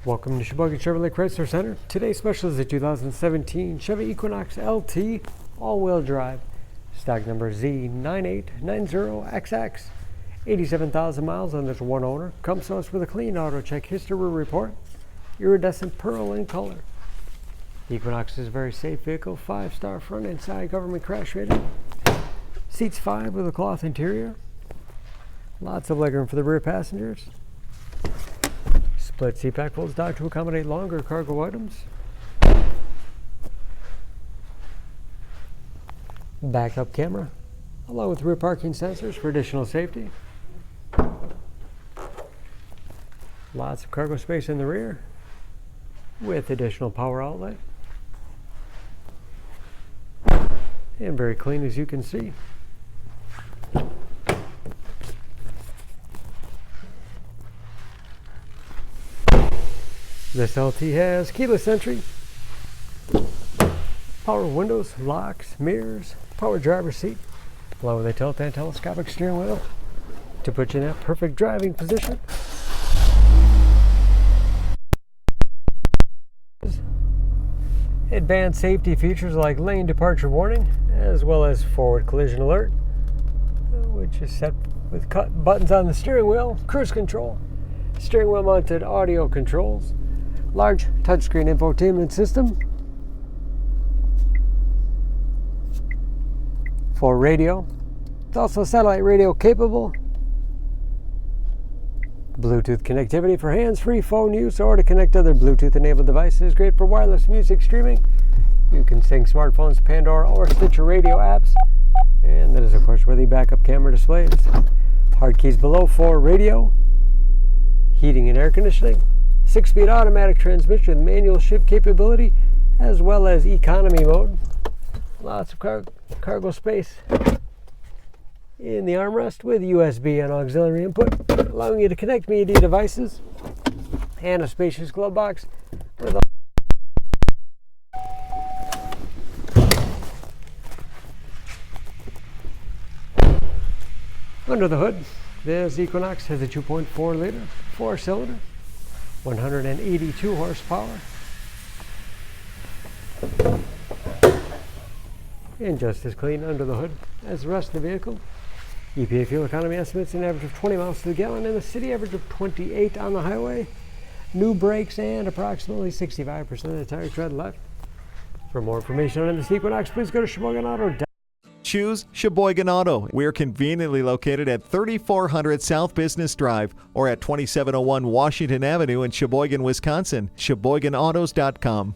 Welcome to Sheboygan Chevrolet Chrysler Center. Today's special is the 2017 Chevy Equinox LT all-wheel drive. Stock number Z9890XX. 87,000 miles on this one owner. Comes to us with a clean auto check history report. Iridescent pearl in color. The Equinox is a very safe vehicle. 5-star front and side government crash rating. Seats 5 with a cloth interior. Lots of legroom for the rear passengers. Split seat back folds down to accommodate longer cargo items. Backup camera, along with rear parking sensors for additional safety. Lots of cargo space in the rear with additional power outlet. And very clean, as you can see. This LT has keyless entry, power windows, locks, mirrors, power driver's seat, along with a tilt and telescopic steering wheel to put you in that perfect driving position. Advanced safety features like lane departure warning, as well as forward collision alert, which is set with buttons on the steering wheel, cruise control, steering wheel mounted audio controls, large touchscreen infotainment system, for radio. It's also satellite radio capable. Bluetooth connectivity for hands-free phone use or to connect other Bluetooth enabled devices. Great for wireless music streaming. You can sync smartphones, Pandora, or Stitcher radio apps. And that is, of course, where the backup camera displays. Hard keys below for radio, heating and air conditioning. 6-speed automatic transmission with manual shift capability, as well as economy mode. Lots of cargo space in the armrest with USB and auxiliary input, allowing you to connect media devices, and a spacious glove box with under the hood. This Equinox has a 2.4 liter 4-cylinder, 182 horsepower, and just as clean under the hood as the rest of the vehicle. EPA fuel economy estimates an average of 20 miles to the gallon in the city, average of 28 on the highway. New brakes and approximately 65% of the tire tread left. For more information on this Equinox, please go to Sheboygan Auto. Choose Sheboygan Auto. We're conveniently located at 3400 South Business Drive or at 2701 Washington Avenue in Sheboygan, Wisconsin. SheboyganAutos.com.